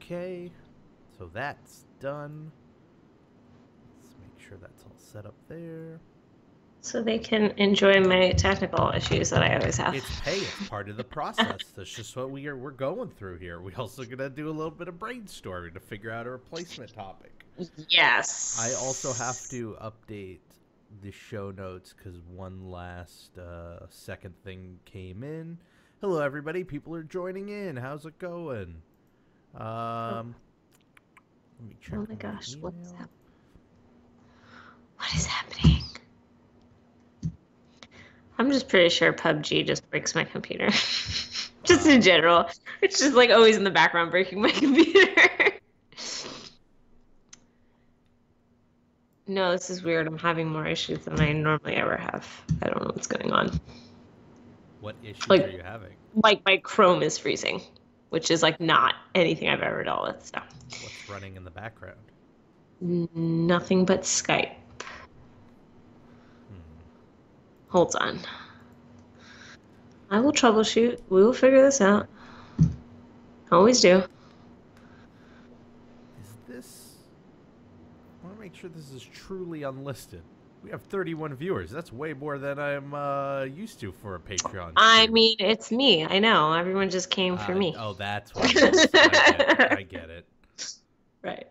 Okay, so that's done. Let's make sure that's all set up there. So they can enjoy my technical issues that I always have. It's part of the process. That's just what we're going through here. We also gonna do a little bit of brainstorming to figure out a replacement topic. Yes. I also have to update the show notes because one last second thing came in. Hello, everybody. People are joining in. How's it going? Let me check. Oh my gosh, what is happening? I'm just pretty sure PUBG just breaks my computer. Just in general. It's just like always in the background breaking my computer. No, this is weird. I'm having more issues than I normally ever have. I don't know what's going on. What issues are you having? Like my Chrome is freezing, which is like not anything I've ever dealt with. So. What's running in the background? Nothing but Skype. Hold on. I will troubleshoot. We will figure this out. Always do. Is this... I want to make sure this is truly unlisted. We have 31 viewers. That's way more than I'm used to for a Patreon stream. I mean, it's me. I know. Everyone just came for me. Oh, that's what it is. I get it. Right.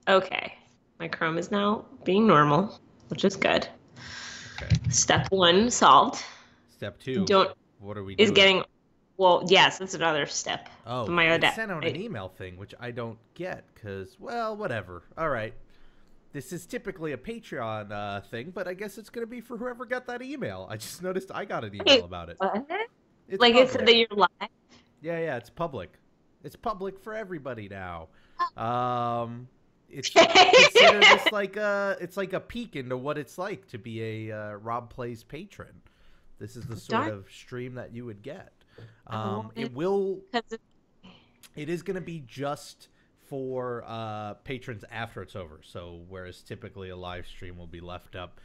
Okay. My Chrome is now being normal, which is good. Okay. Step 1 solved. Step 2. What are we doing? Is getting... Well, yes, that's another step. Oh, it sent out an email thing, which I don't get because, well, whatever. All right. This is typically a Patreon thing, but I guess it's going to be for whoever got that email. I just noticed I got an email about it. What? It's like public. it said that you're live? Yeah, it's public. It's public for everybody now. It's considered this like it's like a peek into what it's like to be a Rob Plays patron. This is the sort of stream that you would get. It is going to be just for patrons after it's over. So whereas typically a live stream will be left up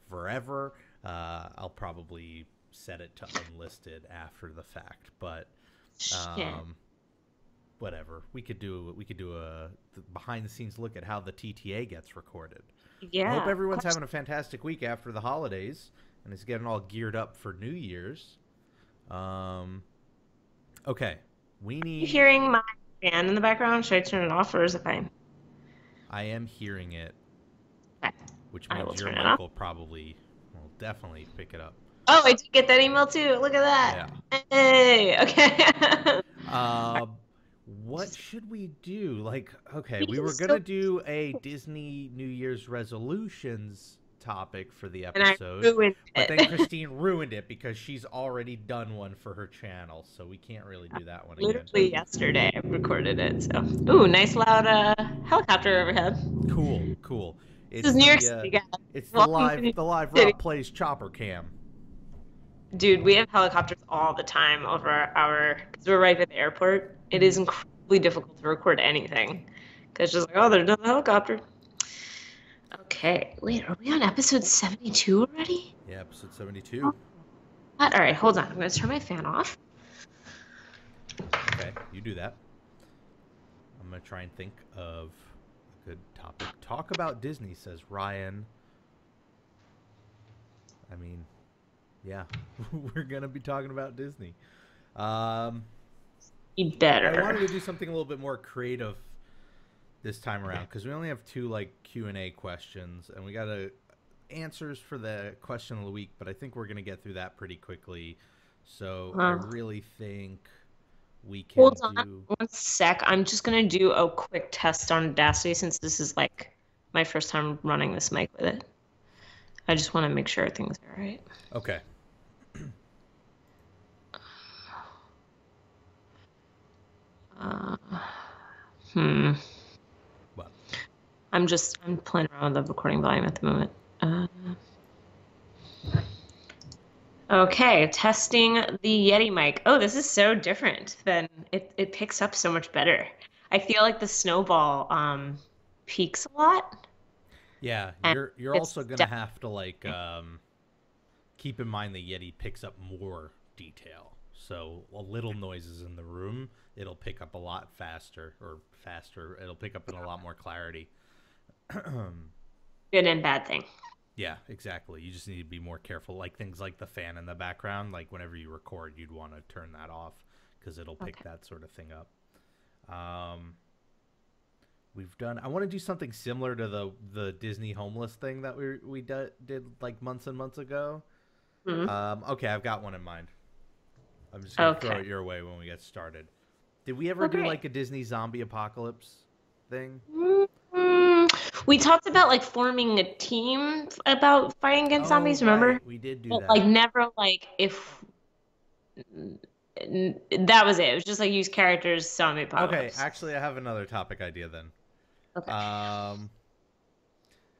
forever, I'll probably set it to unlisted after the fact. But whatever, we could do a behind the scenes look at how the TTA gets recorded. Yeah. I hope everyone's having a fantastic week after the holidays and is getting all geared up for New Year's. Okay, we need... Are you hearing my fan in the background? Should I turn it off or is it fine? I am hearing it, okay. Which means your mic will definitely pick it up. Oh, I did get that email too. Look at that. Yeah. Hey, okay. What should we do? Like, okay, we were going to do a Disney New Year's resolutions topic for the episode, but then Christine ruined it because she's already done one for her channel, so we can't really do that one again. Literally yesterday I recorded it, so. Ooh, nice loud helicopter overhead. Cool. This is New York City, guys. It's the live Rob Plays chopper cam. Dude, we have helicopters all the time over because we're right at the airport. It is incredibly difficult to record anything because just like, oh, there's another helicopter. Okay, wait, are we on episode 72 already? Yeah, episode 72. Oh. What? All right, hold on. I'm going to turn my fan off. Okay, you do that. I'm going to try and think of a good topic. Talk about Disney, says Ryan. I mean, yeah, we're going to be talking about Disney. You better. I wanted to do something a little bit more creative this time around because we only have 2 like Q&A questions and we got answers for the question of the week, but I think we're gonna get through that pretty quickly. So I really think we can. Hold on 1 sec. I'm just gonna do a quick test on Audacity since this is like my first time running this mic with it. I just want to make sure things are all right. Okay. What? I'm playing around with the recording volume at the moment. Okay, testing the Yeti mic. Oh, this is so different than it picks up so much better. I feel like the snowball peaks a lot. Yeah, you're also gonna have to like keep in mind the Yeti picks up more detail. So little noises in the room, it'll pick up a lot faster. It'll pick up in a lot more clarity. Good and bad thing. Yeah, exactly. You just need to be more careful. Like things like the fan in the background, like whenever you record, you'd want to turn that off because it'll pick that sort of thing up. We've done. I want to do something similar to the Disney homeless thing that we did like months and months ago. Mm-hmm. Okay, I've got one in mind. I'm just gonna throw it your way when we get started. Did we ever do like a Disney zombie apocalypse thing? We talked about like forming a team about fighting against zombies. Remember? Right. We did do but, that. Like never like if. That was it. It was just like use characters, zombie apocalypse. Okay, actually, I have another topic idea then. Okay.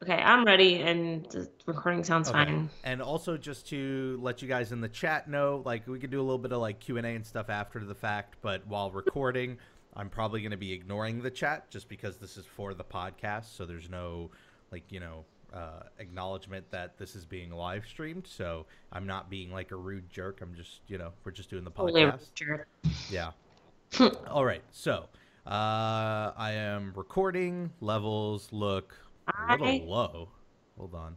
Okay, I'm ready, and the recording sounds fine. And also, just to let you guys in the chat know, like we could do a little bit of like Q&A and stuff after the fact, but while recording, I'm probably going to be ignoring the chat just because this is for the podcast, so there's no like acknowledgement that this is being live streamed. So I'm not being like a rude jerk. I'm just we're just doing the podcast. Jerk. Yeah. All right. So I am recording. Levels look a little low. Hold on.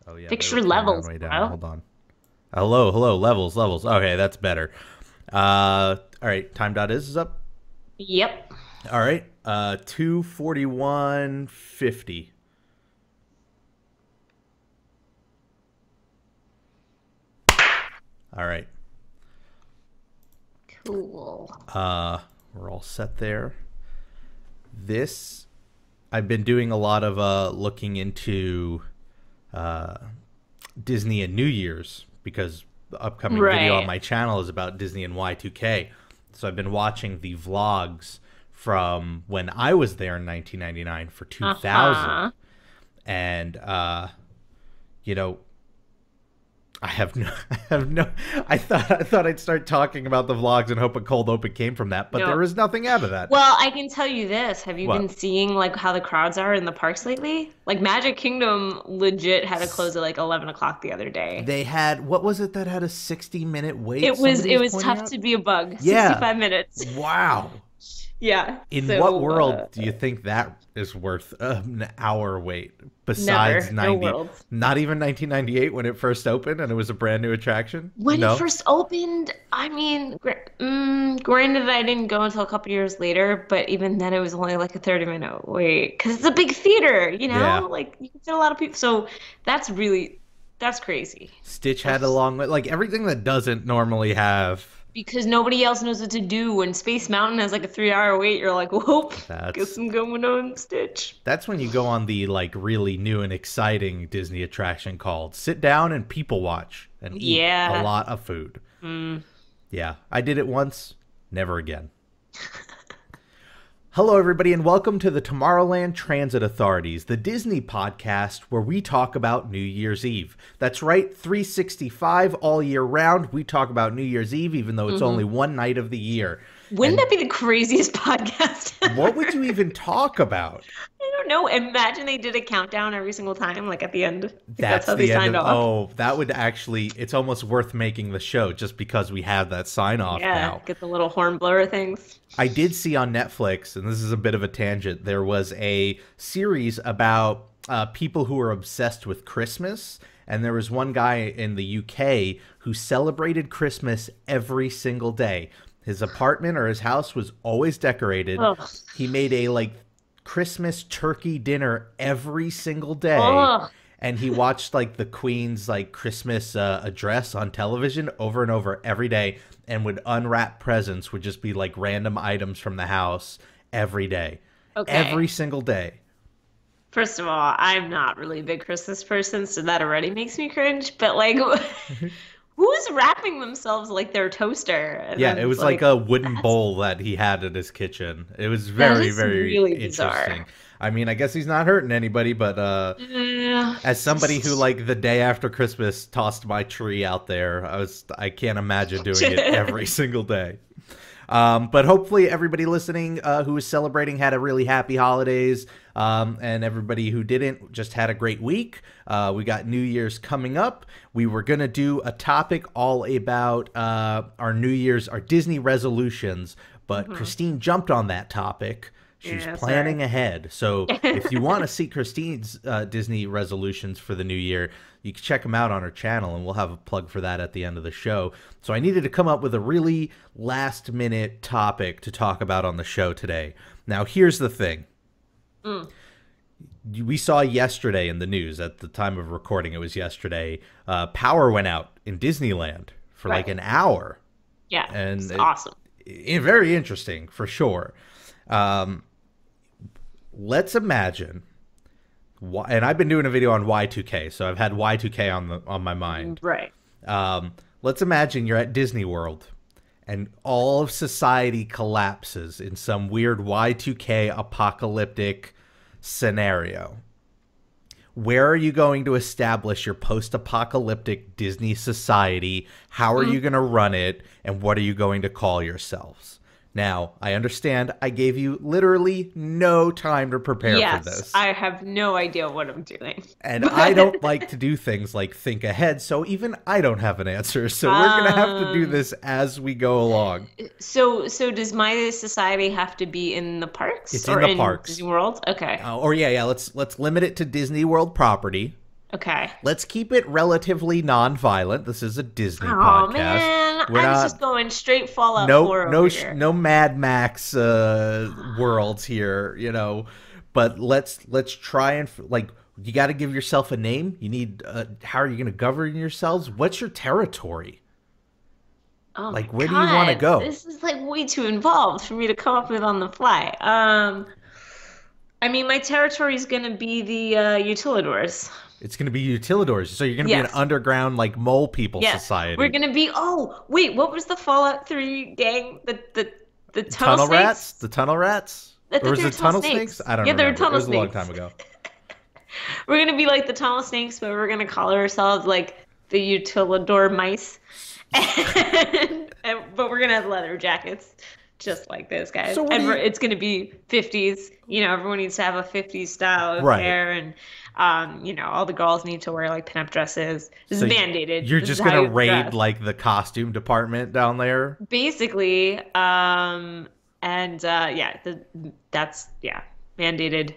Oh yeah. Fix your levels. Way down. Hold on. Hello. Levels. Okay, that's better. All right. Time dot is up. Yep. All right. 241.50. All right. Cool. We're all set there. This, I've been doing a lot of looking into Disney and New Year's because the upcoming video on my channel is about Disney and Y2K. So I've been watching the vlogs from when I was there in 1999 for 2000. And, I thought I'd start talking about the vlogs and hope a cold open came from that, but there was nothing out of that. Well, I can tell you this. Have you been seeing like how the crowds are in the parks lately? Like Magic Kingdom legit had to close at like 11 o'clock the other day. They had, what was it that had a 60-minute wait? It was tough to be a bug. Yeah. 65 minutes. Wow. Yeah. In what world do you think that is worth an hour wait? Besides not even 1998 when it first opened and it was a brand new attraction? When it first opened, I mean, granted I didn't go until a couple years later, but even then it was only like a 30-minute wait because it's a big theater, like you can fit a lot of people. So that's crazy. Stitch had a long wait, like everything that doesn't normally have. Because nobody else knows what to do. When Space Mountain has like a 3-hour wait, you're like, whoop, guess I'm going on Stitch. That's when you go on the like really new and exciting Disney attraction called Sit Down and People Watch and eat a lot of food. Yeah, I did it once, never again. Hello, everybody, and welcome to the Tomorrowland Transit Authorities, the Disney podcast where we talk about New Year's Eve. That's right, 365 all year round. We talk about New Year's Eve, even though it's only one night of the year. Wouldn't that be the craziest podcast ever? What would you even talk about? I don't know. Imagine they did a countdown every single time, like at the end. That's how they signed off. Oh, that would actually, it's almost worth making the show just because we have that sign off now. Get the little horn blower things. I did see on Netflix, and this is a bit of a tangent, there was a series about people who are obsessed with Christmas. And there was one guy in the UK who celebrated Christmas every single day. His apartment or his house was always decorated. Ugh. He made a like Christmas turkey dinner every single day. Ugh. And he watched like the Queen's like Christmas address on television over and over every day, and would unwrap presents, would just be like random items from the house every day. Okay. Every single day. First of all, I'm not really a big Christmas person, so that already makes me cringe. But like, who's wrapping themselves like their toaster? Yeah, it was like a wooden bowl that he had in his kitchen. It was very, very really interesting. Bizarre. I mean, I guess he's not hurting anybody, but as somebody who like the day after Christmas tossed my tree out there, I can't imagine doing it every single day. But hopefully everybody listening who is celebrating had a really happy holidays, and everybody who didn't just had a great week. We got New Year's coming up. We were going to do a topic all about our New Year's, our Disney resolutions, but Christine jumped on that topic. She's planning ahead. So if you want to see Christine's Disney resolutions for the new year, you can check them out on her channel, and we'll have a plug for that at the end of the show. So I needed to come up with a really last-minute topic to talk about on the show today. Now, here's the thing. We saw yesterday in the news, at the time of recording, it was yesterday, power went out in Disneyland for like an hour. Yeah, and it's awesome. Very interesting, for sure. Let's imagine, and I've been doing a video on Y2K, so I've had Y2K on my mind. Right. Let's imagine you're at Disney World, and all of society collapses in some weird Y2K apocalyptic scenario. Where are you going to establish your post-apocalyptic Disney society? How are you going to run it? And what are you going to call yourselves? Now, I understand I gave you literally no time to prepare for this. Yes, I have no idea what I'm doing. And I don't like to do things like think ahead, so even I don't have an answer. So we're going to have to do this as we go along. So does my society have to be in the parks? It's in the parks. Disney World? Okay. Let's limit it to Disney World property. Okay. Let's keep it relatively non-violent. This is a Disney podcast. Oh man, I was just going straight Fallout 4 over here. No Mad Max worlds here, you know. But let's try and you got to give yourself a name. You need how are you going to govern yourselves? What's your territory? Oh where do you want to go? This is way too involved for me to come up with on the fly. I mean, my territory is going to be the Utilidors. It's going to be Utilidors. So you're going to be an underground, mole people society. We're going to be, wait, what was the Fallout 3 gang? The tunnel snakes? Rats? The tunnel rats? Or was it tunnel snakes? I don't know. Yeah, they're tunnel snakes. It was a long time ago. We're going to be like the tunnel snakes, but we're going to call ourselves the Utilidor mice. But we're going to have leather jackets. Just like this, guys. So it's going to be 50s. You know, everyone needs to have a 50s style of hair, and all the girls need to wear pinup dresses. This is mandated. You're just going to raid the costume department down there, basically. That's mandated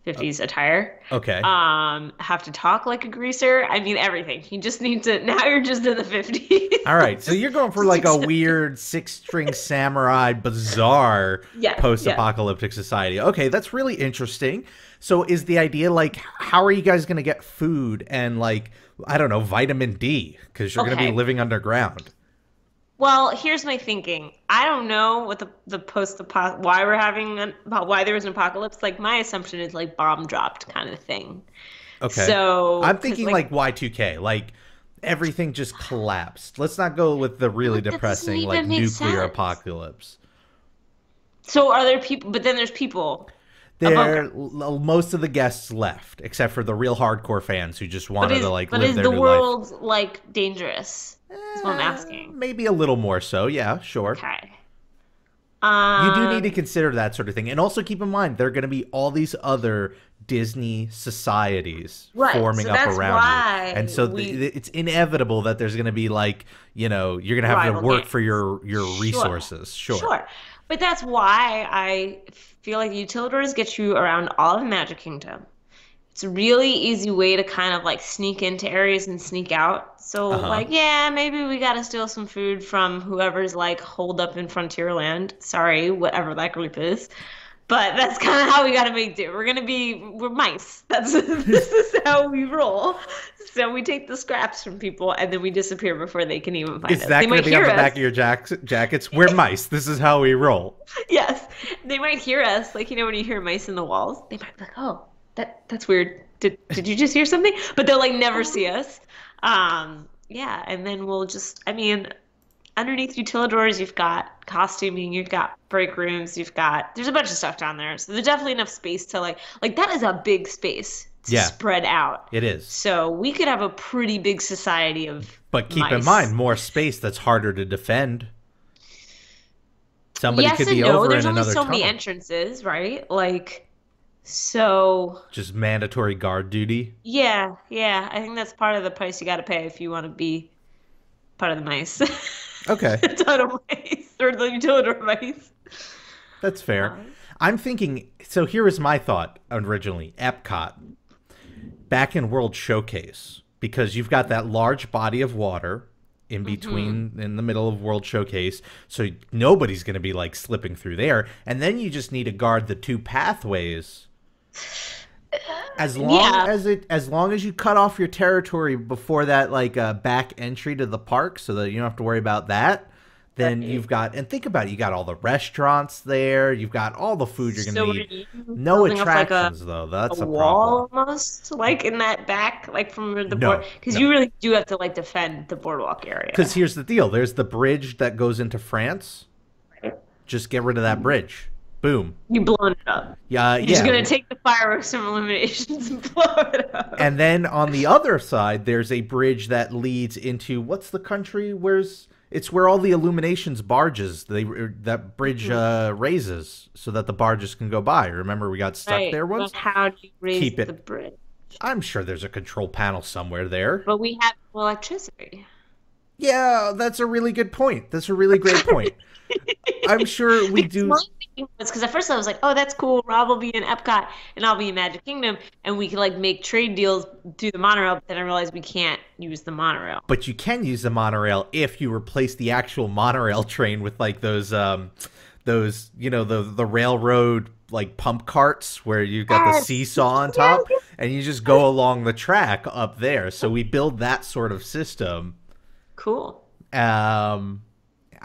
50s attire. Okay. Have to talk like a greaser. I mean, everything. You just need to. Now you're just in the 50s. All right. So you're going for a weird 6-string samurai bizarre post-apocalyptic society. Okay, that's really interesting. So is the idea how are you guys going to get food and I don't know, vitamin D, because you're going to be living underground? Well, here's my thinking. I don't know what the why we're having why there was an apocalypse. My assumption is bomb dropped kind of thing. Okay. So I'm thinking Y2K, everything just collapsed. Let's not go with the really depressing nuclear apocalypse. So are there people? But then there's people. Most of the guests left, except for the real hardcore fans who just wanted to live their new life. But is the world dangerous? That's what I'm asking. Maybe a little more so. Yeah, sure. Okay. You do need to consider that sort of thing. And also keep in mind, there are going to be all these other Disney societies forming up around you. And so it's inevitable that there's going to be you're going to have to work for your resources. Sure. But that's why I feel like Utilidors get you around all of Magic Kingdom. It's a really easy way to kind of sneak into areas and sneak out. So maybe we got to steal some food from whoever's holed up in Frontierland. Sorry, whatever that group is. But that's kind of how we got to make do. We're mice. This is how we roll. So we take the scraps from people and then we disappear before they can even find us. Is that going to be on the back of your jackets? We're mice. This is how we roll. Yes. They might hear us. When you hear mice in the walls, they might be oh, that's weird. Did you just hear something? But they'll never see us. And then we'll just, underneath Utilidors, you've got costuming, you've got break rooms, there's a bunch of stuff down there. So there's definitely enough space to that is a big space to spread out. It is. So we could have a pretty big society of But keep in mind, more space that's harder to defend. Somebody yes could and be no. over There's in only another so many tunnel. entrances, right? Like, so Just mandatory guard duty. yeah, yeah. I think that's part of the price you got to pay if you want to be part of the mice. Okay. The tunnel mice or the utility mice. That's fair. Um, I'm thinking, so here was my thought originally. Epcot, back in World Showcase, because you've got that large body of water in between, in the middle of World Showcase, so nobody's going to be like slipping through there. And then you just need to guard the two pathways. As long yeah, as long as you cut off your territory before that like back entry to the park, so that you don't have to worry about that, then right. you've got, and think about it, you got all the restaurants there, you've got all the food you're So gonna are need. you No building up like attractions though. a That's a problem. wall almost, like in that back, like from the board? No, Because no. you really do have to like defend the boardwalk Because area. here's the deal: there's the bridge that goes into France. Right? Just get rid of that bridge. Boom. You blown it up. Yeah, You're just yeah. gonna take the fireworks from Illuminations and blow it up. And then on the other side, there's a bridge that leads into what's the country? It's where all the Illuminations barges that bridge raises so that the barges can go by. Remember, we got stuck Right. there once. But how do you raise Keep the it. bridge? I'm sure there's a control panel somewhere there. But we have no electricity. Yeah, that's a really good point. That's a really great point. I'm sure we Because do. my thinking was, because at first I was like, oh, that's cool. Rob will be in Epcot and I'll be in Magic Kingdom, and we can like make trade deals through the monorail. But then I realized we can't use the monorail. But you can use the monorail if you replace the actual monorail train with like those the railroad like pump carts where you've got the Yes. seesaw on Yeah, top and you just go along the track up there. So we build that sort of system. cool.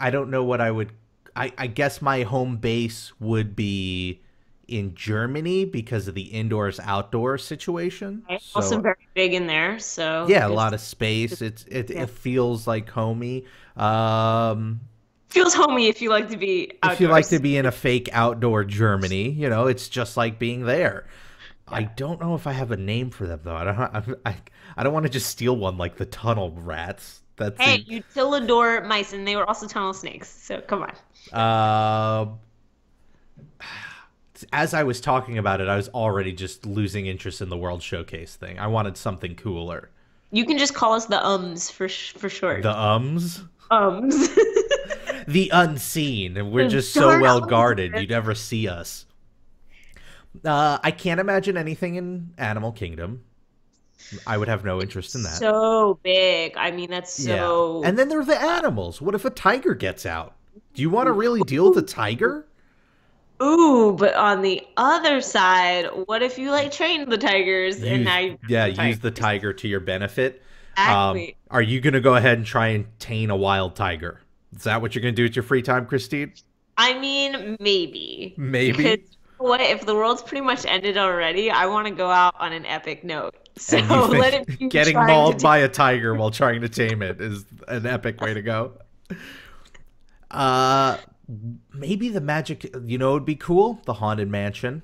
I don't know what I would. I guess my home base would be in Germany because of the indoors outdoor situation. Right. So Also very big in there, so yeah, a there's- lot of space. yeah. It feels like homey. Feels homey if you like to be outdoors. If you like to be in a fake outdoor Germany, it's just like being there. Yeah. I don't know if I have a name for them though. I don't want to just steal one like the tunnel rats. That's Hey, utilidor mice, and they were also tunnel snakes. So come on. As I was talking about it, I was already just losing interest in the World Showcase thing. I wanted something cooler. You can just call us the ums for short. The ums? Ums. The unseen. And we're The just so dark well ums. guarded, you'd never see us. I can't imagine anything in Animal Kingdom. I would have no interest in that. So big. I mean, that's so. Yeah. And then there are the animals. What if a tiger gets out? Do you want to really deal with a tiger? Ooh, but on the other side, what if you like train the tigers and now you Use the tiger to your benefit. Exactly. Are you going to go ahead and try and tame a wild tiger? Is that what you're going to do with your free time, Christine? I mean, maybe. Maybe. Because what if the world's pretty much ended already? I want to go out on an epic note. So And you think let it be getting trying mauled to by a tiger while trying to tame it is an epic way to go. Maybe the magic, would be cool? The Haunted Mansion.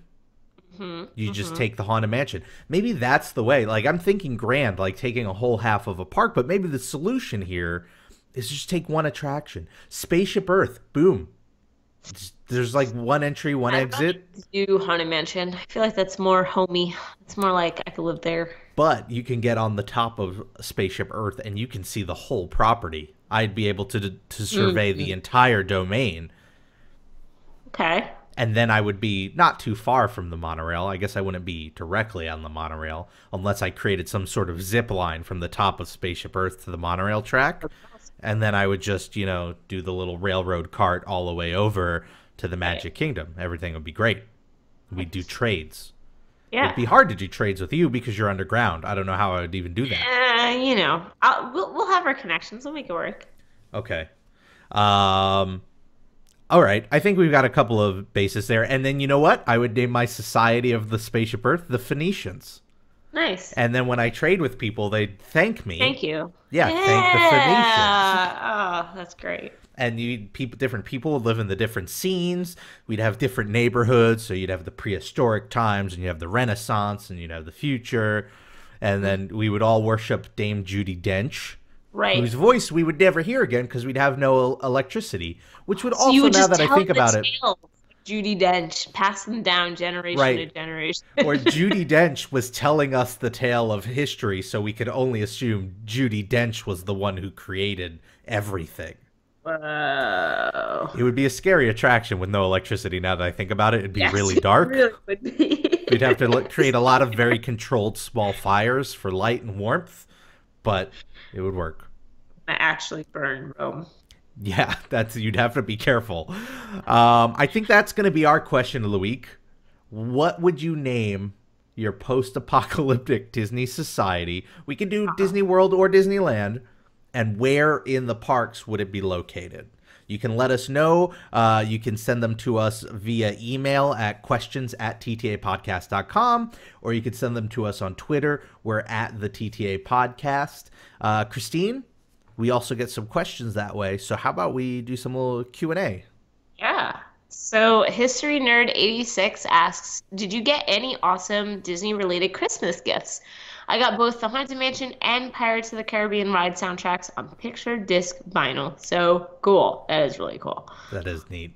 You just take the Haunted Mansion. Maybe that's the way. Like, I'm thinking grand, like taking a whole half of a park, but maybe the solution here is just take one attraction. Spaceship Earth. Boom. There's like one entry, one exit. do Haunted Mansion. I feel like that's more homey. It's more like I could live there. But you can get on the top of Spaceship Earth and you can see the whole property. I'd be able to survey the entire domain. Okay. And then I would be not too far from the monorail. I guess I wouldn't be directly on the monorail unless I created some sort of zip line from the top of Spaceship Earth to the monorail track. And then I would just, do the little railroad cart all the way over to the Magic Kingdom. Everything would be great. We'd do trades. Yeah. It'd be hard to do trades with you because you're underground. I don't know how I would even do that. We'll have our connections. We'll make it work. Okay. All right. I think we've got a couple of bases there. And then you know what? I would name my Society of the Spaceship Earth the Phoenicians. Nice. And then when I trade with people, they'd thank me. Thank you. Yeah, thank the Phoenicians. Oh, that's great. And different people would live in the different scenes. We'd have different neighborhoods. So you'd have the prehistoric times, and you'd have the Renaissance, and you'd have the future. And then we would all worship Dame Judi Dench. whose voice we would never hear again because we'd have no electricity. Which would So also, you would now just that I tell think the about it, tale of Judi Dench, pass them down generation to generation. Or Judi Dench was telling us the tale of history, so we could only assume Judi Dench was the one who created everything. Whoa. It would be a scary attraction with no electricity. Now that I think about it, it'd be really dark. It really would be. We'd have to create a lot of very controlled small fires for light and warmth, but it would work. I actually burn Rome. Yeah, you'd have to be careful. I think that's going to be our question of the week. What would you name your post-apocalyptic Disney society? We can do Disney World or Disneyland. And where in the parks would it be located? You can let us know. You can send them to us via email at questions@ttapodcast.com, or you can send them to us on Twitter. We're at the TTA Podcast. Christine, we also get some questions that way. So how about we do some little Q&A? Yeah. So History Nerd 86 asks, did you get any awesome Disney-related Christmas gifts? I got both the Haunted Mansion and Pirates of the Caribbean ride soundtracks on picture disc vinyl. So cool. That is really cool. That is neat.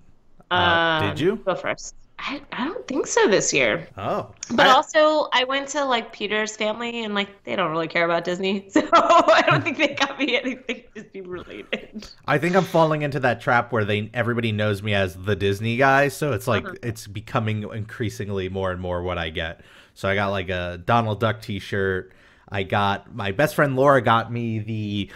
Did you? Go first. I don't think so this year. Oh. But also, I went to, like, Peter's family, and, like, they don't really care about Disney. So I don't think they got me anything Disney-related. I think I'm falling into that trap where everybody knows me as the Disney guy. So it's like it's becoming increasingly more and more what I get. So I got like a Donald Duck t-shirt. My best friend Laura got me the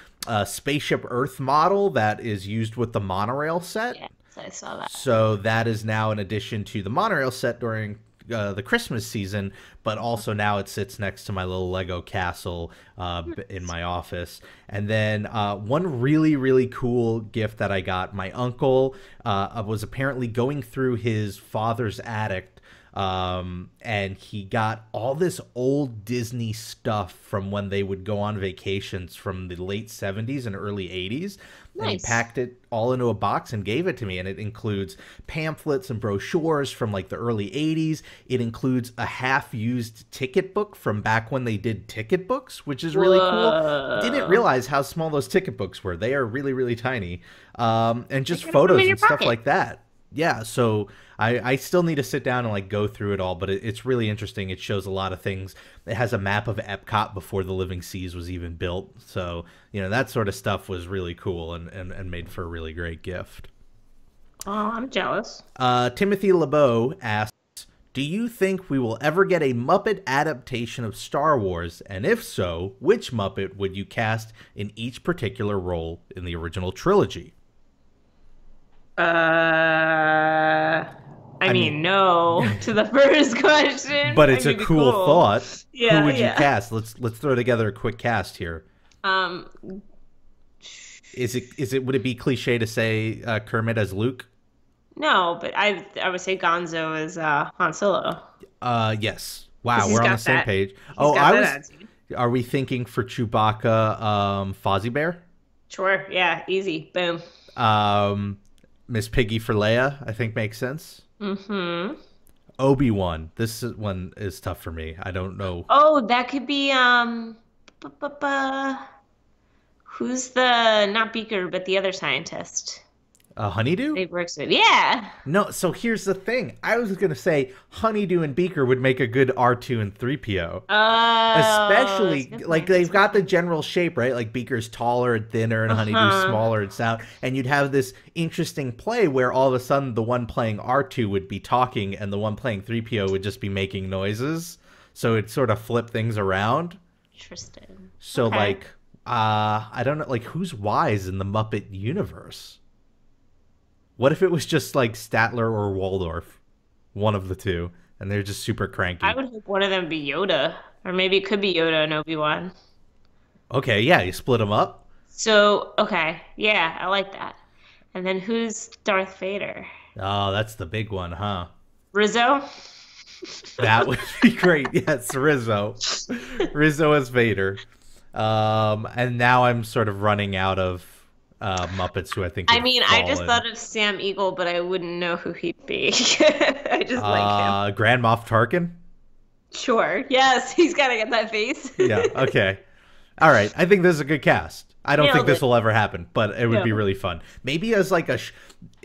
Spaceship Earth model that is used with the monorail set. Yes, I saw that. So that is now an addition to the monorail set during the Christmas season, but also now it sits next to my little Lego castle in my office. And then one really, really cool gift that I got, my uncle was apparently going through his father's attic, and he got all this old Disney stuff from when they would go on vacations from the late 70s and early 80s. Nice. And he packed it all into a box and gave it to me. And it includes pamphlets and brochures from like the early 80s. It includes a half-used ticket book from back when they did ticket books, which is really cool. Didn't realize how small those ticket books were. They are really, really tiny. And just photos and stuff like that. Yeah, so I still need to sit down and like go through it all, but it's really interesting. It shows a lot of things. It has a map of Epcot before the Living Seas was even built. So, that sort of stuff was really cool and made for a really great gift. Oh, I'm jealous. Timothy LeBeau asks, do you think we will ever get a Muppet adaptation of Star Wars? And if so, which Muppet would you cast in each particular role in the original trilogy? I mean, no to the first question. But it's a cool thought. Yeah, who would you cast? Let's throw together a quick cast here. Would it be cliche to say Kermit as Luke? No, but I would say Gonzo as Han Solo. Yes. Wow, we're on the same page. Are we thinking for Chewbacca, Fozzie Bear? Sure. Yeah. Easy. Boom. Miss Piggy for Leia, I think makes sense. Mm-hmm. Obi-Wan. This one is tough for me. I don't know. Oh, that could be who's the not Beaker but the other scientist? Honeydew? It works with, yeah. No, so here's the thing. I was going to say Honeydew and Beaker would make a good R2 and 3PO. Especially, like, they've got the general shape, right? Like, Beaker's taller and thinner and Honeydew's smaller and sound. And you'd have this interesting play where all of a sudden the one playing R2 would be talking and the one playing 3PO would just be making noises. So it'd sort of flip things around. Interesting. So, like, I don't know, like, who's wise in the Muppet universe? What if it was just like Statler or Waldorf? One of the two. And they're just super cranky. I would hope one of them be Yoda. Or maybe it could be Yoda and Obi-Wan. Okay, yeah, you split them up. So, okay. Yeah, I like that. And then who's Darth Vader? Oh, that's the big one, huh? Rizzo? That would be great. Yes, Rizzo. Rizzo as Vader. And now I'm sort of running out of Muppets who I think. I mean, I just thought of Sam Eagle, but I wouldn't know who he'd be. I just like him. Grand Moff Tarkin? Sure. Yes, he's got to get that face. Yeah, okay. All right, I think this is a good cast. I don't think Nailed this it. will ever happen, but it would be Yeah. really fun. Maybe as like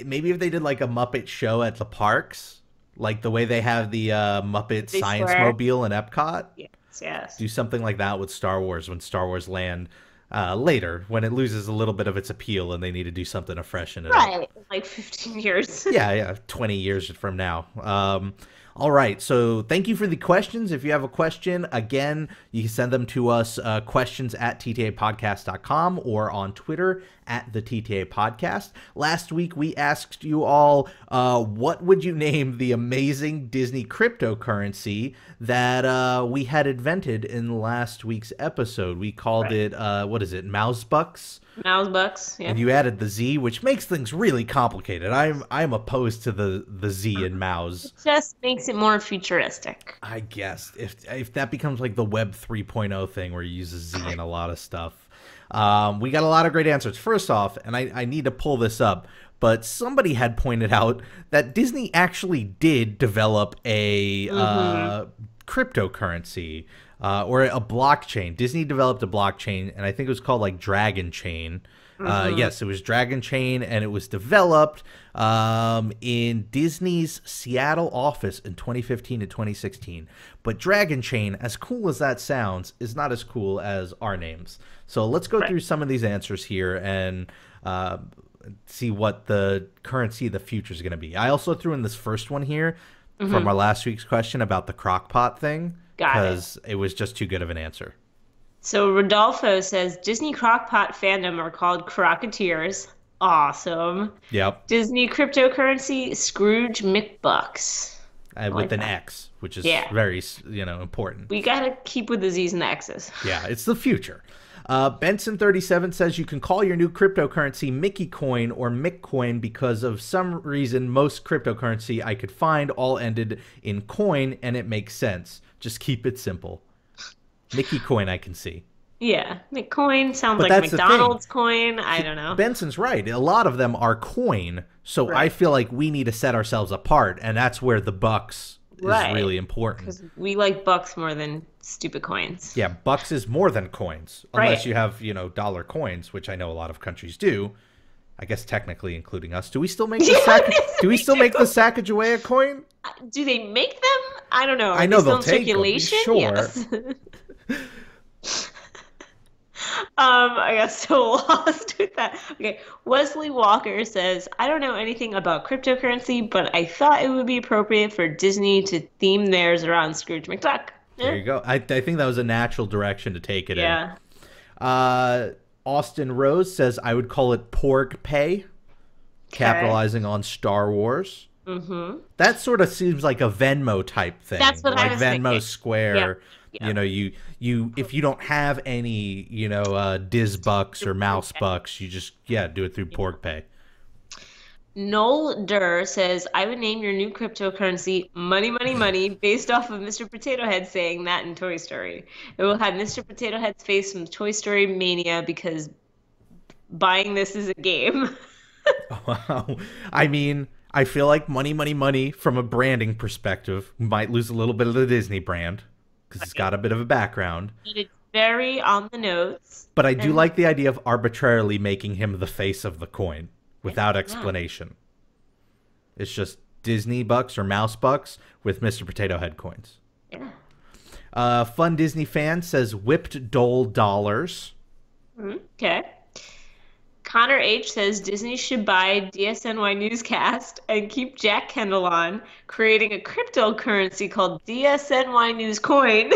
maybe if they did like a Muppet show at the parks, like the way they have the Muppet They Science swear. Mobile in Epcot. Yes, yes. Do something like that with Star Wars when Star Wars Land later, when it loses a little bit of its appeal and they need to do something to freshen it up. Right, like 15 years. Yeah, 20 years from now. All right, so thank you for the questions. If you have a question, again, you can send them to us, questions at ttapodcast.com or on Twitter at the TTA Podcast. Last week, we asked you all, what would you name the amazing Disney cryptocurrency that we had invented in last week's episode? We called it, what is it, Mouse Bucks? Mouse bucks, yeah. And you added the Z, which makes things really complicated. I'm opposed to the Z in Mouse. It just makes it more futuristic. I guess if that becomes like the Web 3.0 thing where you use a Z in a lot of stuff. We got a lot of great answers. First off, and I need to pull this up, but somebody had pointed out that Disney actually did develop a cryptocurrency. Or a blockchain. Disney developed a blockchain, and I think it was called like Dragon Chain. Yes, it was Dragon Chain, and it was developed in Disney's Seattle office in 2015 to 2016. But Dragon Chain, as cool as that sounds, is not as cool as our names. So let's go through some of these answers here and see what the currency of the future is going to be. I also threw in this first one here from our last week's question about the crockpot thing. Because it was just too good of an answer. So Rodolfo says Disney Crockpot fandom are called Crocketeers. Awesome. Yep. Disney cryptocurrency Scrooge McBucks. With an X, which is very, important. We gotta keep with the Z's and the X's. Yeah, it's the future. Benson37 says you can call your new cryptocurrency Mickey Coin or Mick Coin because of some reason most cryptocurrency I could find all ended in coin, and it makes sense. Just keep it simple. Mickey Coin I can see. Yeah, McCoin sounds like McDonald's coin. I don't know. Benson's right. A lot of them are coin, so I feel like we need to set ourselves apart, and that's where the bucks is really important. Because we like bucks more than stupid coins. Yeah, bucks is more than coins, unless you have, dollar coins, which I know a lot of countries do. I guess technically including us. Do we still make the Sacagawea a coin? Do they make them? I don't know. I know they'll take circulation. Them, sure. Yes. I got so lost with that. Okay, Wesley Walker says, I don't know anything about cryptocurrency, but I thought it would be appropriate for Disney to theme theirs around Scrooge McDuck. There you go. I think that was a natural direction to take it in. Austin Rose says, I would call it Porg Pay, capitalizing on Star Wars. Mm-hmm. That sort of seems like a Venmo type thing. That's what I was thinking. Venmo Square. Yeah. You if you don't have any, Diz Bucks or Mouse Bucks, you just do it through Porg Pay. Noel Durr says, I would name your new cryptocurrency Money, Money, Money based off of Mr. Potato Head saying that in Toy Story. It will have Mr. Potato Head's face from Toy Story Mania because buying this is a game. Wow. I mean, I feel like Money, Money, Money from a branding perspective might lose a little bit of the Disney brand because it's got a bit of a background. It's very on the nose. But I do like the idea of arbitrarily making him the face of the coin. Without explanation. It's just Disney bucks or Mouse bucks with Mr. Potato Head coins. Yeah. Fun Disney fan says whipped dole dollars. Okay. Connor H says Disney should buy DSNY Newscast and keep Jack Kendall on, creating a cryptocurrency called DSNY News Coin.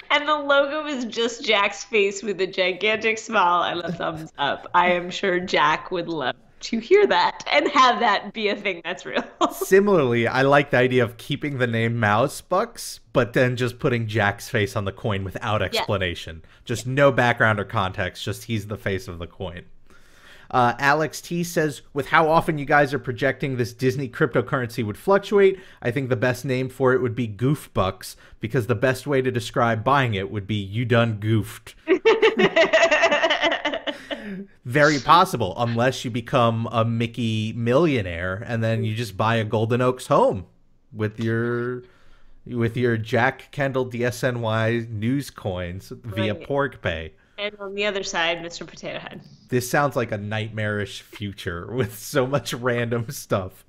And the logo is just Jack's face with a gigantic smile and a thumbs up. I am sure Jack would love to hear that and have that be a thing that's real. Similarly, I like the idea of keeping the name Mouse Bucks, but then just putting Jack's face on the coin without explanation. Just no background or context, just he's the face of the coin. Alex T says, with how often you guys are projecting this Disney cryptocurrency would fluctuate, I think the best name for it would be Goof Bucks, because the best way to describe buying it would be you done goofed. Very possible, unless you become a Mickey millionaire and then you just buy a Golden Oaks home with your Jack Kendall DSNY news coins via Porg Pay. And on the other side, Mr. Potato Head. This sounds like a nightmarish future with so much random stuff.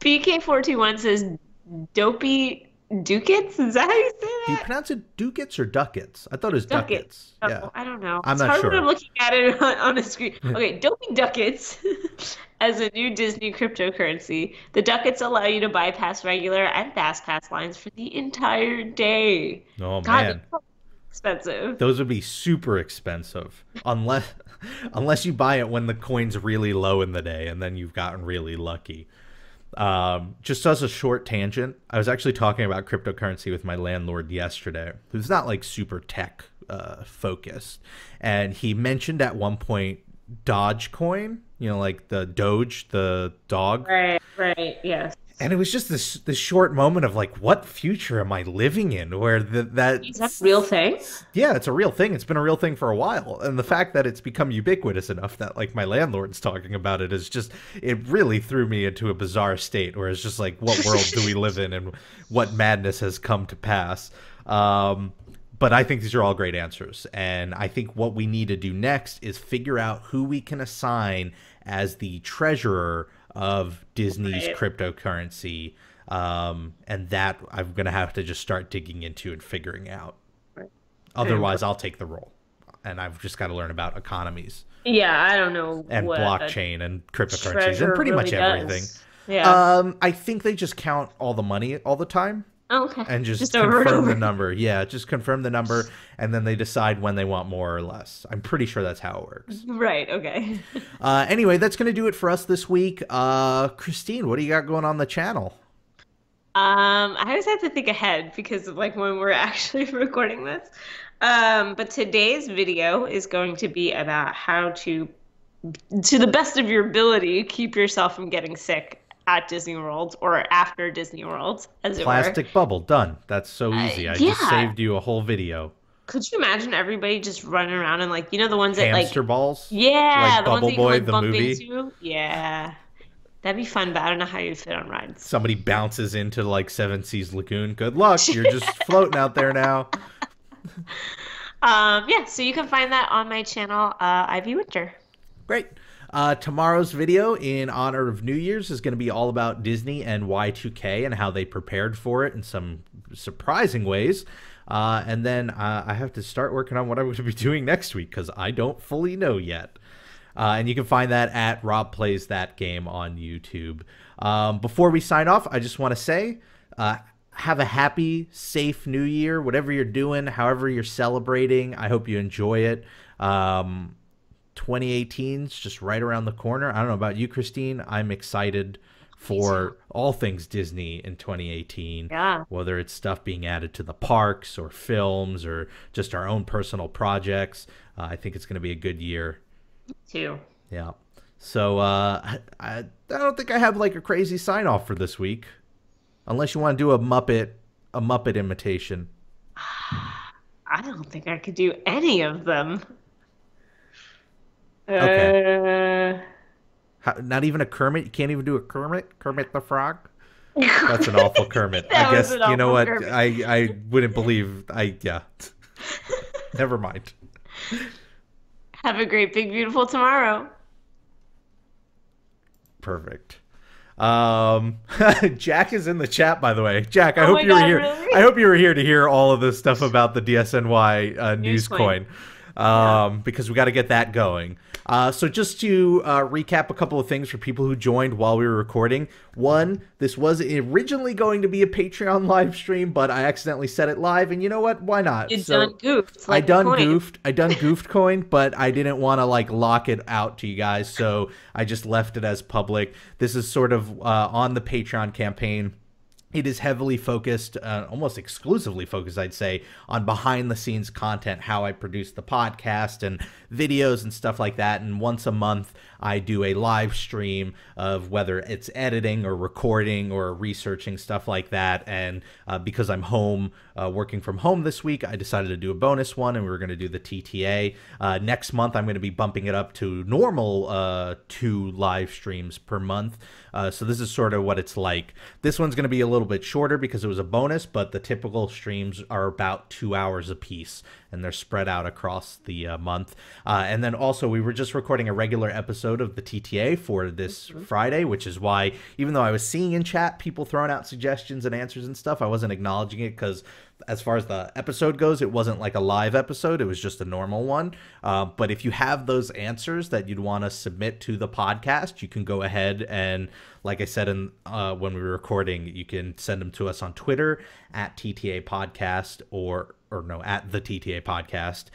BK421 says Dopey Ducats? Is that how you say that? Do you pronounce it Ducats or Ducats? I thought it was Ducats. Oh, Yeah. I don't know. I'm it's not hard sure. when I'm looking at it on a screen. Okay, Dopey Ducats as a new Disney cryptocurrency. The Ducats allow you to bypass regular and fast pass lines for the entire day. Oh, God, man. that's expensive. Those would be super expensive unless you buy it when the coin's really low in the day, and then you've gotten really lucky. Just as a short tangent, I was actually talking about cryptocurrency with my landlord yesterday, who's not like super tech focused, and he mentioned at one point Dogecoin, like the Doge, the dog. Right, yes. And it was just this short moment of like, what future am I living in? Where that is that a real thing? Yeah, it's a real thing. It's been a real thing for a while, and the fact that it's become ubiquitous enough that like my landlord's talking about it is just, it really threw me into a bizarre state where it's just like, what world do we live in, and what madness has come to pass? But I think these are all great answers, and I think what we need to do next is figure out who we can assign as the treasurer of Disney's cryptocurrency, and that I'm going to have to just start digging into and figuring out. Otherwise, I'll take the role, and I've just got to learn about economies. Yeah, I don't know. And blockchain and cryptocurrencies and pretty much everything. Yeah. I think they just count all the money all the time. Oh, okay. And just confirm the number. Yeah, just confirm the number, and then they decide when they want more or less. I'm pretty sure that's how it works. Right, okay. Anyway, that's going to do it for us this week. Christine, what do you got going on the channel? I always have to think ahead because of like when we're actually recording this. But today's video is going to be about how to the best of your ability, keep yourself from getting sick at Disney World or after Disney World, as it were. Plastic bubble, done. That's so easy. I just saved you a whole video. Could you imagine everybody just running around and like, the ones that hamster like balls? Yeah, like the Bubble ones that Boy, you can, like, the movie. Into? Yeah. That'd be fun, but I don't know how you'd fit on rides. Somebody bounces into like Seven Seas Lagoon. Good luck. You're just floating out there now. Yeah, so you can find that on my channel, Ivy Winter. Great. Tomorrow's video in honor of New Year's is going to be all about Disney and Y2K and how they prepared for it in some surprising ways. And then I have to start working on what I'm going to be doing next week because I don't fully know yet. And you can find that at Rob Plays That Game on YouTube. Before we sign off, I just want to say, have a happy, safe New Year, whatever you're doing, however you're celebrating. I hope you enjoy it. 2018 is just right around the corner. I don't know about you, Christine. I'm excited for all things Disney in 2018. Yeah. Whether it's stuff being added to the parks or films or just our own personal projects. I think it's going to be a good year. Me too. Yeah. So I don't think I have like a crazy sign off for this week. Unless you want to do a Muppet imitation. I don't think I could do any of them. Okay. Not even a Kermit? You can't even do a Kermit? Kermit the Frog? That's an awful Kermit. I guess, you know what? I wouldn't believe. Yeah. Never mind. Have a great, big, beautiful tomorrow. Perfect. Jack is in the chat, by the way. Jack, I hope you were here. Really? I hope you were here to hear all of this stuff about the DSNY news coin. Because we got to get that going. So just to recap a couple of things for people who joined while we were recording. One, this was originally going to be a Patreon live stream, but I accidentally set it live, and you know what? Why not? You done goofed. Like I done goofed coin, but I didn't want to like lock it out to you guys, so I just left it as public. This is sort of on the Patreon campaign. It is heavily focused, almost exclusively focused, I'd say, on behind-the-scenes content, how I produce the podcast and videos and stuff like that. And once a month, I do a live stream of whether it's editing or recording or researching, stuff like that. And because I'm home, working from home this week, I decided to do a bonus one, and we were going to do the TTA. Next month, I'm going to be bumping it up to normal 2 live streams per month. So this is sort of what it's like. This one's going to be a little bit shorter because it was a bonus, but the typical streams are about 2 hours a piece. and they're spread out across the month. And then also, we were just recording a regular episode of the TTA for this Friday, which is why, even though I was seeing in chat people throwing out suggestions and answers and stuff, I wasn't acknowledging it because as far as the episode goes, it wasn't like a live episode. It was just a normal one. But if you have those answers that you'd want to submit to the podcast, you can go ahead and, like I said when we were recording, you can send them to us on Twitter at TTA Podcast or no, at the TTA Podcast,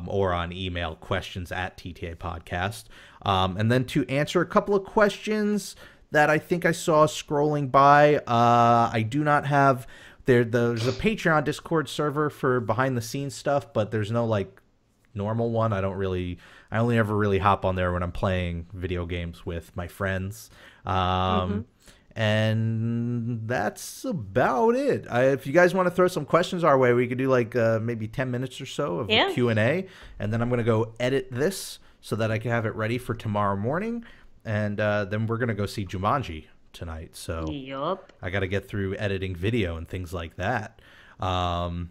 or on email, questions at TTA Podcast. And then to answer a couple of questions that I think I saw scrolling by, I do not have... There's a Patreon Discord server for behind the scenes stuff, but there's no like normal one. I only ever really hop on there when I'm playing video games with my friends. And that's about it. If you guys want to throw some questions our way, we could do like maybe 10 minutes or so of a Q&A, and then I'm going to go edit this so that I can have it ready for tomorrow morning, and then we're going to go see Jumanji tonight. So I got to get through editing video and things like that. I think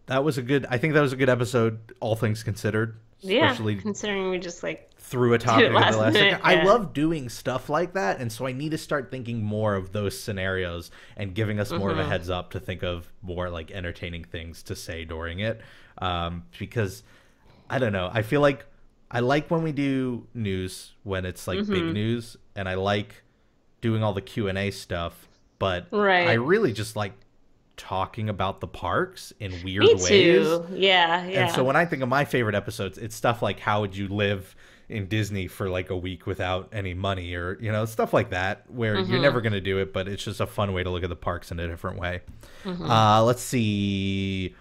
that was a good episode, all things considered. Especially considering we just like threw a topic at the last second. I love doing stuff like that, and so I need to start thinking more of those scenarios and giving us more of a heads up to think of more like entertaining things to say during it. Because I don't know, I feel like I like when we do news when it's like big news, and I like doing all the Q&A stuff, but I really just like talking about the parks in weird ways. Me too. Yeah. And so when I think of my favorite episodes, it's stuff like how would you live in Disney for like a week without any money, or stuff like that, where you're never going to do it, but it's just a fun way to look at the parks in a different way. Let's see.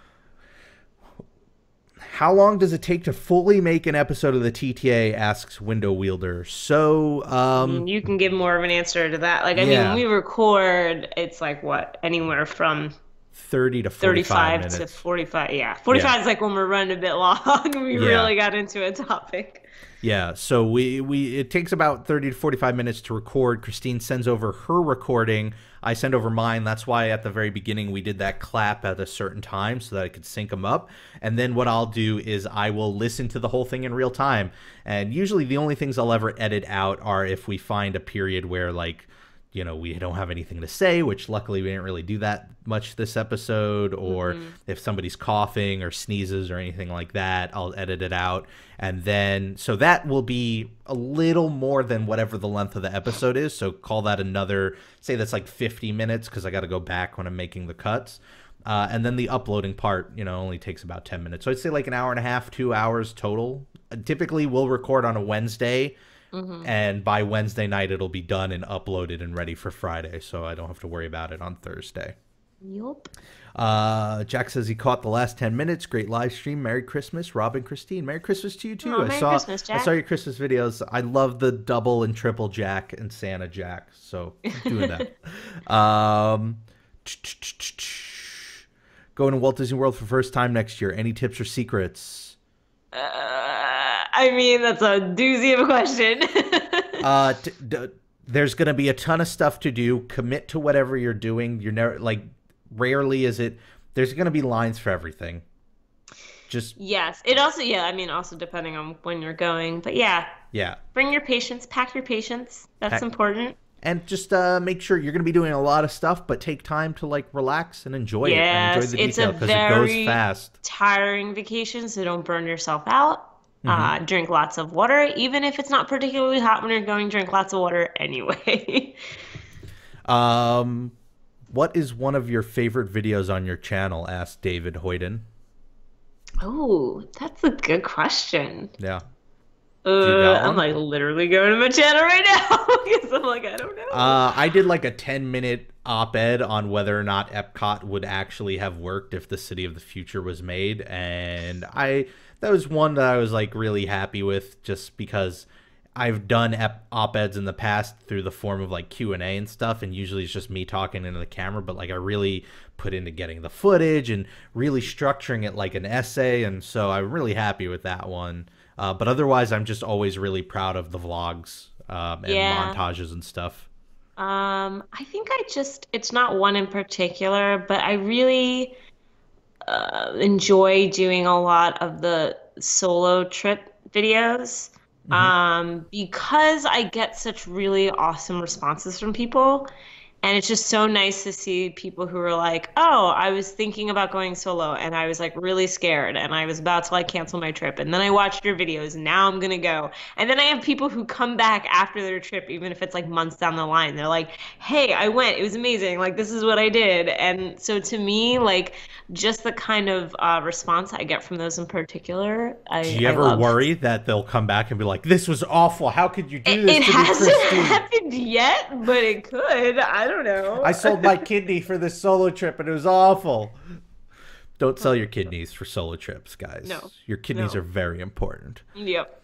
How long does it take to fully make an episode of the TTA, asks Window Wielder. So, you can give more of an answer to that. Like, I mean, when we record, it's like what? Anywhere from 30 to 45 minutes. To 45. Yeah. 45 is like when we're running a bit long. We really got into a topic. Yeah, so it takes about 30 to 45 minutes to record. Christine sends over her recording. I send over mine. That's why at the very beginning we did that clap at a certain time so that I could sync them up. And then what I'll do is I will listen to the whole thing in real time. And usually the only things I'll ever edit out are if we find a period where, like, we don't have anything to say, which luckily we didn't really do that much this episode, or if somebody's coughing or sneezes or anything like that, I'll edit it out. And then, so that will be a little more than whatever the length of the episode is. So call that another, say that's like 50 minutes, because I got to go back when I'm making the cuts. And then the uploading part, only takes about 10 minutes. So I'd say like an hour and a half, 2 hours total. Typically we'll record on a Wednesday. And by Wednesday night, it'll be done and uploaded and ready for Friday, so I don't have to worry about it on Thursday. Yup. Jack says he caught the last 10 minutes. Great live stream. Merry Christmas, Rob and Christine. Merry Christmas to you, too. Merry Christmas, Jack. I saw your Christmas videos. I love the double and triple Jack and Santa Jack, so keep doing that. Going to Walt Disney World for first time next year. Any tips or secrets? I mean, that's a doozy of a question. There's going to be a ton of stuff to do. Commit to whatever you're doing. You're never, like, rarely is it, there's going to be lines for everything. Yes. It also, also depending on when you're going, but yeah. Bring your patience, pack your patience. That's important. And just make sure you're going to be doing a lot of stuff, but take time to like relax and enjoy it. And enjoy the detail, because it goes fast. Tiring vacation, so don't burn yourself out. Drink lots of water, even if it's not particularly hot when you're going. Drink lots of water anyway. What is one of your favorite videos on your channel? Asked David Hoyden. Oh, that's a good question. Yeah. I'm like literally going to my channel right now because I'm like, I don't know. I did like a 10-minute op-ed on whether or not Epcot would actually have worked if the City of the Future was made, and that was one that I was like really happy with, just because I've done op-eds in the past through the form of like Q&A and stuff, and usually it's just me talking into the camera, but like I really put into getting the footage and really structuring it like an essay, and so I'm really happy with that one. But otherwise, I'm just always really proud of the vlogs and montages and stuff. I think it's not one in particular, but I really enjoy doing a lot of the solo trip videos Hmm. because I get such really awesome responses from people. And it's just so nice to see people who are like, oh, I was thinking about going solo and I was like really scared and I was about to like cancel my trip. And then I watched your videos and now I'm gonna go. And then I have people who come back after their trip, even if it's like months down the line. They're like, hey, I went, it was amazing. Like, this is what I did. And so to me, like, just the kind of response I get from those in particular, Do you I ever love. worry that they'll come back and be like, "This was awful. How could you do this It to me, hasn't Christine? happened yet, but it could. I don't I know. sold my kidney for this solo trip and it was awful." Don't sell your kidneys for solo trips, guys. No, Your kidneys no. are very important. Yep.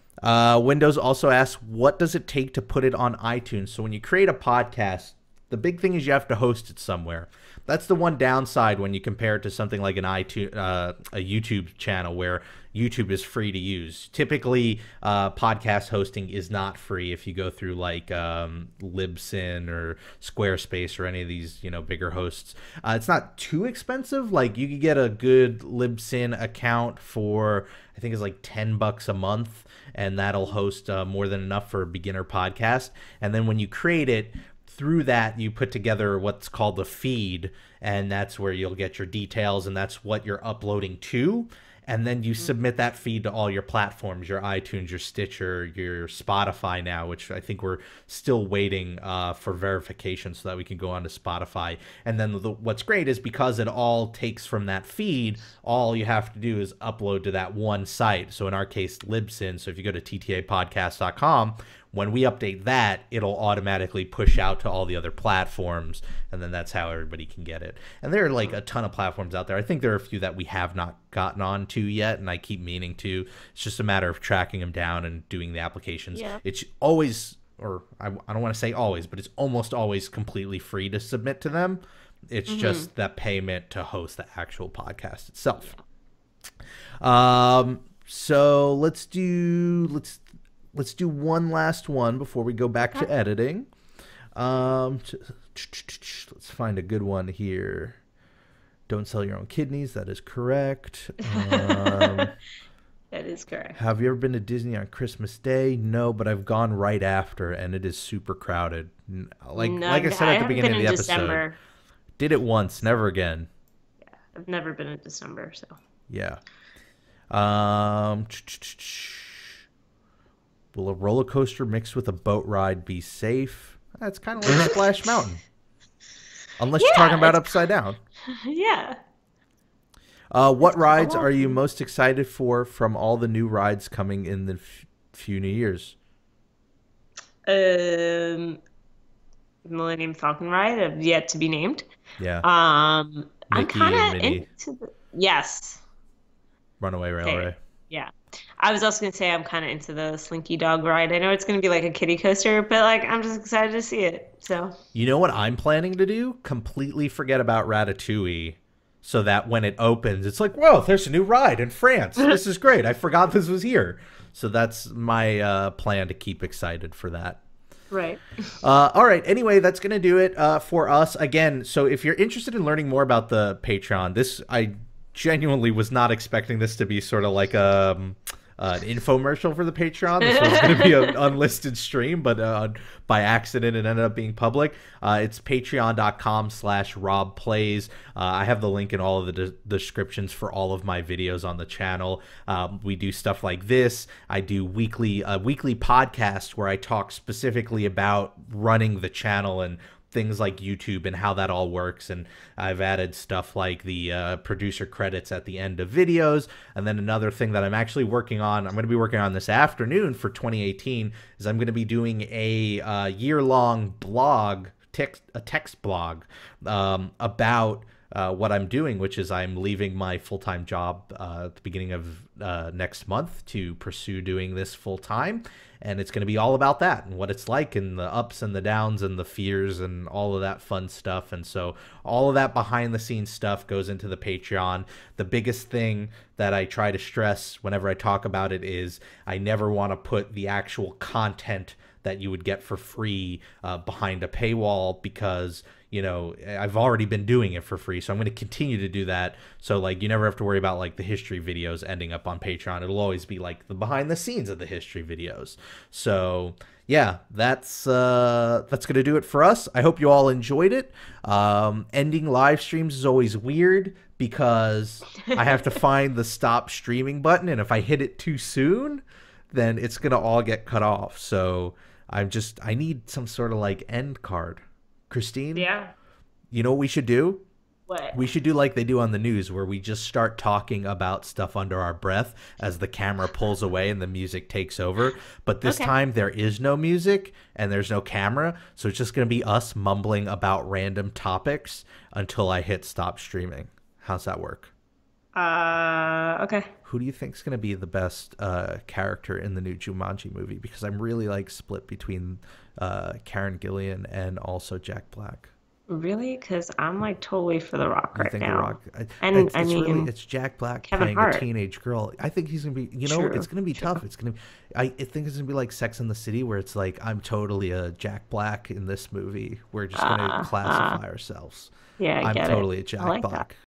Windows also asks, what does it take to put it on iTunes? So when you create a podcast, the big thing is you have to host it somewhere. That's the one downside when you compare it to something like an iTunes, a YouTube channel where YouTube is free to use. Typically, podcast hosting is not free if you go through like Libsyn or Squarespace or any of these, bigger hosts. It's not too expensive. Like you could get a good Libsyn account for, I think it's like $10 a month, and that'll host more than enough for a beginner podcast. And then when you create it, through that you put together what's called a feed, and that's where you'll get your details, and that's what you're uploading to. And then you submit that feed to all your platforms, your iTunes, your Stitcher, your Spotify now, which I think we're still waiting for verification so that we can go on to Spotify. And then what's great is because it all takes from that feed, all you have to do is upload to that one site. So in our case, Libsyn. So if you go to ttapodcast.com, when we update that, it'll automatically push out to all the other platforms, and then that's how everybody can get it. And there are like a ton of platforms out there. I think there are a few that we have not gotten on to yet, and I keep meaning to. It's just a matter of tracking them down and doing the applications. Yeah. It's always, or I don't want to say always, but it's almost always completely free to submit to them. It's just that payment to host the actual podcast itself. So let's do one last one before we go back to editing. Let's find a good one here. Don't sell your own kidneys. That is correct. That is correct. Have you ever been to Disney on Christmas Day? No, but I've gone right after, and it is super crowded. Like I said at the beginning of the episode, December. Did it once, never again. Yeah, I've never been in December, so. Yeah. Will a roller coaster mixed with a boat ride be safe? That's kind of like Splash Mountain. Unless you're talking about Upside Down. Yeah. What rides are you most excited for from all the new rides coming in the few New Years? Millennium Falcon ride have yet to be named. Yeah. I'm Mickey kind and of Minnie. into the Yes. Runaway Railway. Okay. Yeah. I was also gonna say I'm kind of into the Slinky Dog ride. I know it's gonna be like a kiddie coaster, but like I'm just excited to see it. So. You know what I'm planning to do? Completely forget about Ratatouille, so that when it opens, it's like, whoa, there's a new ride in France. This is great. I forgot this was here. So that's my plan to keep excited for that. Right. All right. Anyway, that's going to do it for us. Again, so if you're interested in learning more about the Patreon, I genuinely was not expecting this to be sort of like an infomercial for the Patreon. This was going to be an unlisted stream, but by accident it ended up being public. It's patreon.com/RobPlays. I have the link in all of the descriptions for all of my videos on the channel. We do stuff like this. I do weekly podcasts where I talk specifically about running the channel and things like YouTube and how that all works. And I've added stuff like the producer credits at the end of videos. And then another thing that I'm actually working on, I'm going to be working on this afternoon for 2018, is I'm going to be doing a year-long blog, a text blog about what I'm doing, which is I'm leaving my full-time job at the beginning of next month to pursue doing this full-time. And it's going to be all about that and what it's like and the ups and the downs and the fears and all of that fun stuff. And so all of that behind the scenes stuff goes into the Patreon. The biggest thing that I try to stress whenever I talk about it is I never want to put the actual content that you would get for free behind a paywall, because you know, I've already been doing it for free, so I'm going to continue to do that. So like you never have to worry about like the history videos ending up on Patreon. It'll always be like the behind the scenes of the history videos. So yeah, that's gonna do it for us. I hope you all enjoyed it. Ending live streams is always weird because I have to find the stop streaming button, and if I hit it too soon, then it's gonna all get cut off. So I need some sort of like end card. Christine, Yeah. you know what we should do? What? We should do like they do on the news, where we just start talking about stuff under our breath as the camera pulls away and the music takes over. But this time there is no music and there's no camera, so it's just going to be us mumbling about random topics until I hit stop streaming. How's that work? Okay. Who do you think is going to be the best character in the new Jumanji movie? Because I'm really like split between Karen Gillan and also Jack Black. Really? Because I'm like totally for The Rock right now. The Rock, and it's Jack Black Kevin playing Hart. a teenage girl. I think he's gonna be. You know, it's gonna be tough. It's gonna. I think it's gonna be like Sex and the City, where it's like I'm totally a Jack Black in this movie. We're just gonna classify ourselves. Yeah, I'm totally a Jack Black. That.